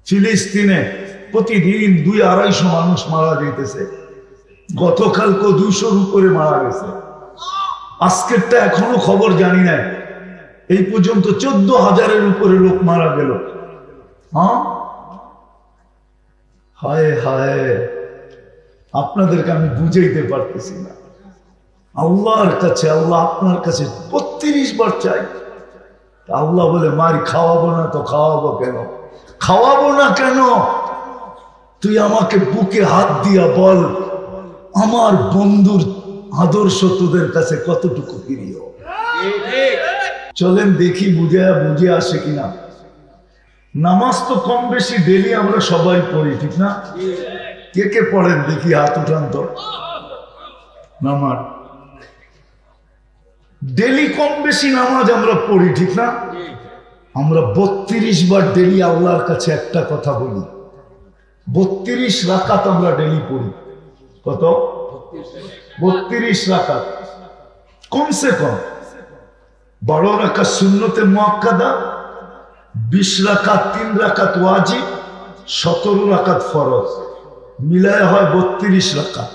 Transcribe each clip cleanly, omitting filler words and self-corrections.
ফিলিস্তিনে প্রতিদিন 200-250 মানুষ মারা যাইতেছে। গতকালকে 200-র উপরে মারা গেছে। আজকেরটা এখনো খবর জানি না, এই পর্যন্ত 14,000-এর উপরে লোক মারা গেল। হ্যাঁ, হায় হায়, আপনাদেরকে আমি বুঝাইতে পারতেছি না। আল্লাহর কাছে, আল্লাহ আপনার কাছে 32 বার চাই। আল্লাহ বলে, মারি খাওয়াবো না তো খাওয়াবো কেন? খাওয়াবো না কেন? তুই আমাকে বুকে হাত দিয়া বল, আমার বন্ধুর আদর্শ তোদের কাছে কতটুকু প্রিয়। চলেন দেখি বুঝে আসে কিনা। নামাজ তো কম বেশি ডেলি আমরা সবাই পড়ি, ঠিক না? কে কে পড়েন দেখি, হাত উঠান তো। নামাজ ডেলি কম বেশি নামাজ আমরা পড়ি, ঠিক না? আমরা 32 বার ডেলি আল্লাহর কাছে একটা কথা বলি। 32 রাকাত আমরা ডেলি পড়ি। কত? 32 রাকাত। কমসে কম 12 রাকাত সুন্নতে মুআক্কাদা, 20 রাকাত, 3 রাকাত ওয়াজিব, 17 রাকাত ফরজ, মিলায় হয় 32 রাকাত।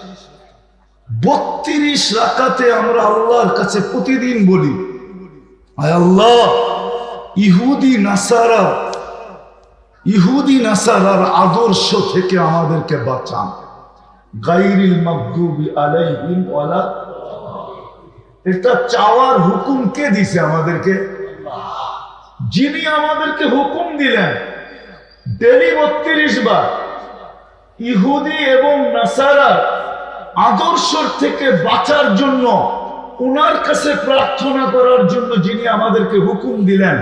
32 রাকাতে আমরা আল্লাহর কাছে প্রতিদিন বলি, আয় আল্লাহ, ইহুদি নাসারার আদর্শ থেকে আমাদেরকে বাঁচান। গায়রিল মাগদুবি আলাইহিম ওয়ালা। এটা চাওয়ার হুকুম কে দিছে আমাদেরকে? যিনি আমাদেরকে হুকুম দিলেন ডেলি 32 বার ইহুদি এবং নাসারার আদর্শ থেকে বাঁচার জন্য, উনার কাছে প্রার্থনা করার জন্য যিনি আমাদেরকে হুকুম দিলেন,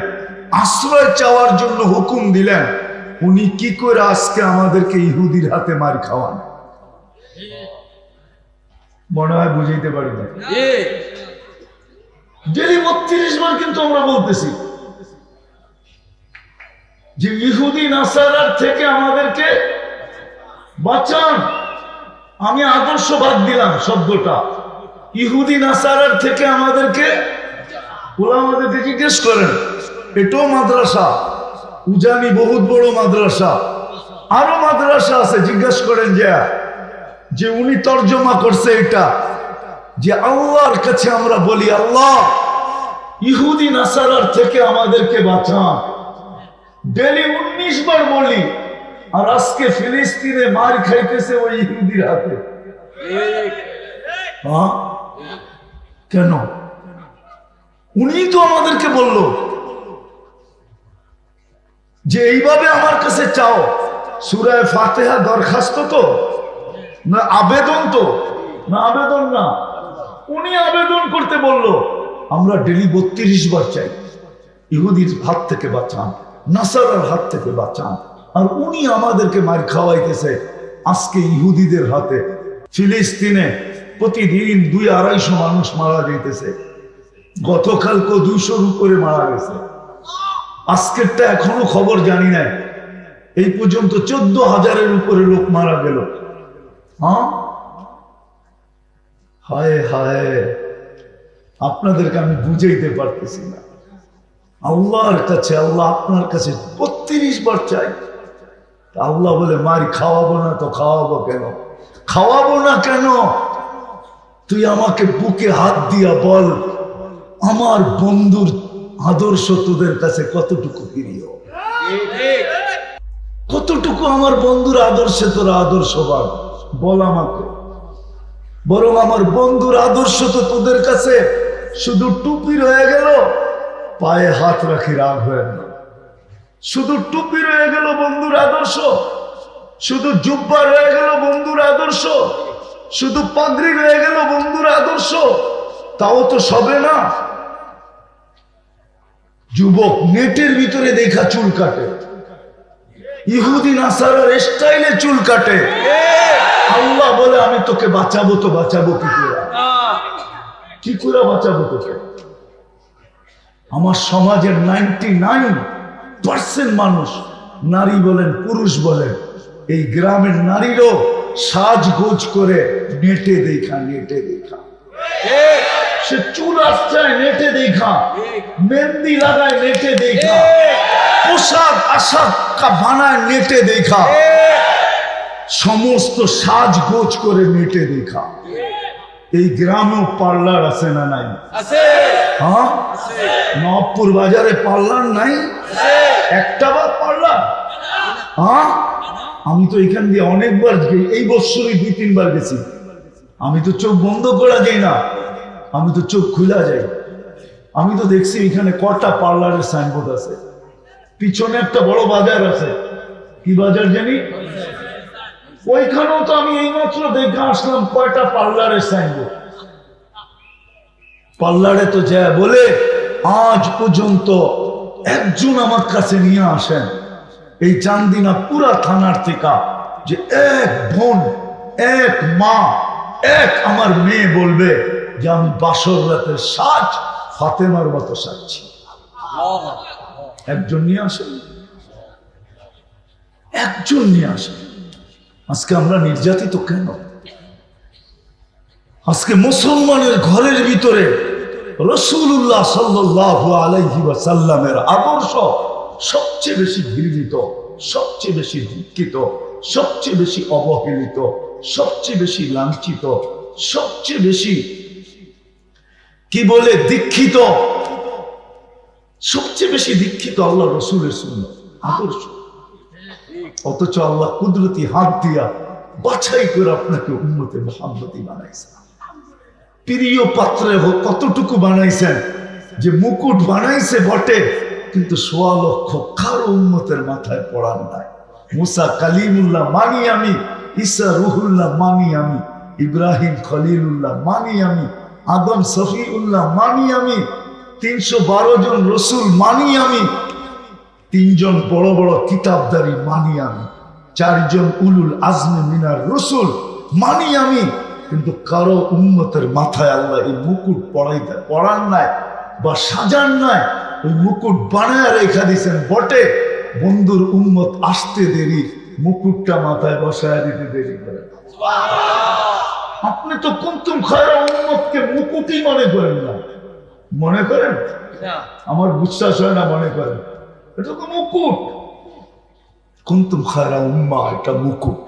আশ্রয় চাওয়ার জন্য হুকুম দিলেন, উনি কি করে আজকে আমাদেরকে ইহুদির হাতে মার খাওয়ান? মনে হয় বুঝাইতে পারি না। ডেলি 32 বার কিন্তু আমরা বলতেছি যে ইহুদি নাসারার থেকে আমাদেরকে বাঁচান। আমি আদর্শ বাদ দিলাম শব্দটা, ইহুদি নাসারার থেকে আমাদেরকে। ওলামাদেরকে জিজ্ঞেস করেন, এটাও মাদ্রাসা, উজানি বহুত বড় মাদ্রাসা, আরো মাদ্রাসা আছে, জিজ্ঞেস করেন যে উনি তর্জমা করছে এটা, যে আল্লাহর কাছে আমরা বলি, আল্লাহ ইহুদি নাসারার থেকে আমাদেরকে বাঁচান। ডেলি 19 বার বলি, আর আজকে ফিলিস্তিনে মার খাইতেছে ওই ইহুদির হাতে। হ্যাঁ, কেন? উনি তো আমাদেরকে বলল যে এইভাবে আমার কাছে চাও। সূরা ফাতিহা দরখাস্ত তো না, আবেদন তো না, আবেদন না, উনি আবেদন করতে বলল। আমরা ডেলি 32 বার চাই, ইহুদির হাত থেকে বাঁচান, নাসারার হাত থেকে বাঁচান। আর উনি আমাদেরকে মার খাওয়াইতেছে আজকে ইহুদিদের হাতে। ফিলিস্তিনে প্রতিদিন 200-250 মানুষ মারা যাইতেছে। গতকালকে 200-র উপরে মারা গেছে। আজকেরটা এখনো খবর জানি না, এই পর্যন্ত 14,000-এর উপরে লোক মারা গেল। হ্যাঁ, হায় হায়, আপনাদেরকে আমি বুঝাইতে পারতেছি না। আল্লাহর কাছে, আল্লাহ আপনার কাছে 32 বার চাই। আল্লাহ বলে, মারি খাওয়াবো না তো খাওয়াবো কেন? খাওয়াবো না কেন? তুই আমাকে বুকে হাত দিয়া বল, আমার বন্ধুর আদর্শ তোদের কাছে কতটুকু প্রিয়। কতটুকু আমার বন্ধুর আদর্শে তোরা আদর্শবান বল আমাকে। বরং আমার বন্ধুর আদর্শ তো তোদের কাছে শুধু টুপি রয়ে গেল, পায়ে হাত রাখি রাগ হয়ে না। শুধু টুপি রয়ে গেল বন্ধুর আদর্শ, শুধু জুব্বা রয়ে গেল বন্ধুর আদর্শ, শুধু পাগড়ি রয়ে গেল বন্ধুর আদর্শ। তাও তো সবে না। যুবক নেটের ভিতরে দেখা চুল কাটে, ইহুদি নাসারার স্টাইলে চুল কাটে। আল্লাহ বলে, আমি তোকে বাঁচাবো তো বাঁচাবো কি করে? কি করে বাঁচাবো তোকে? আমার সমাজের 99% মানুষ, নারী বলেন পুরুষ বলেন, এই গ্রামের নারীরও সাজগোজ করে নেটে দেখা। সে চুল আসছে নেটে দেখা, মেহেন্দি লাগায় নেটে দেখা, পোশাক আশাক বানায় নেটে দেখা, সমস্ত সাজগোজ করে নেটে দেখা। এই গ্রামেও পার্লার আছে না নাই? হ্যাঁ, নবপুর বাজারে পার্লার নাই একটা বা পার্লার? হ্যাঁ, আমি তো এখান দিয়ে অনেকবার, এই বছরই 2-3 বার গেছি। আমি তো চোখ বন্ধ করা যাই না, আমি তো চোখ খুলা যাই। আমি তো দেখছি এখানে কটা পার্লারের সাইনবোর্ড আছে। পিছনে একটা বড় বাজার আছে, কি বাজার জানি, ওইখানেও তো আমি এইমাত্র দেখে আসলাম কয়টা পার্লারের সাইনবোর্ড। পার্লারে তো যায় বলে আজ পর্যন্ত একজন আমার কাছে নিয়ে আসেন এই চান্দিনা পুরা থানার থেকে, যে এক বোন, এক মা, এক আমার মেয়ে বলবে যে আমি বাসর রাতের সাজ ফাতেমার মতো সাজছি। একজন নিয়ে আসেন, একজন নিয়ে আসেন। আজকে আমরা নির্যাতিত কেন? আজকে মুসলমানের ঘরের ভিতরে রাসূলুল্লাহ সাল্লাল্লাহু আলাইহি ওয়াসাল্লামের আদর্শ সবচেয়ে বেশি ঘৃণিত, সবচেয়ে বেশি ধিক্কিত, সবচেয়ে বেশি অবহেলিত, সবচেয়ে বেশি লাঞ্ছিত, সবচেয়ে বেশি কি বলে দীক্ষিত, সবচেয়ে বেশি দীক্ষিত আল্লাহ রসুলের সুন্নাত আদর্শ। অথচ আল্লাহ কুদরতি হাত দিয়া বাছাই করে আপনাকে উম্মতে মুহাম্মদী বানাইছেন। প্রিয় পাত্রে কতটুকু বানাইছেন যে মুকুট বানাইছে বটে, কিন্তু 1.25 লক্ষ কারো উম্মতের মাথায় পড়ান নাই। মুসা কালিমুল্লাহ মানি আমি, ঈসা রুহুল্লাহ মানি আমি, ইব্রাহিম খলিলুল্লাহ মানি আমি, আদম সফিউল্লাহ মানি আমি, 312 জন রসুল মানি আমি, 3 জন বড় বড় কিতাবদারি মানি আমি, 4 জন উলুল আজমে মিনার রসুল মানি আমি, কিন্তু কারো উম্মতের মাথায় আল্লাহ এই মুকুট পড়ান নাই বা সাজান নাই। ওই মুকুট বানায় রেখা দিয়েছেন বটে, বন্ধুর উম্মত আসতে দেরি, মুকুটটা মাথায় বসায় দিতে দেরি করে। আপনি তো কুনতুম খায়রা উম্মতকে মুকুটই মনে করেন না, মনে করেন? আমার বিশ্বাস হয় না মনে করেন, এটা তো মুকুট। কুনতুম খায়রা উম্মাহ, এটা মুকুট।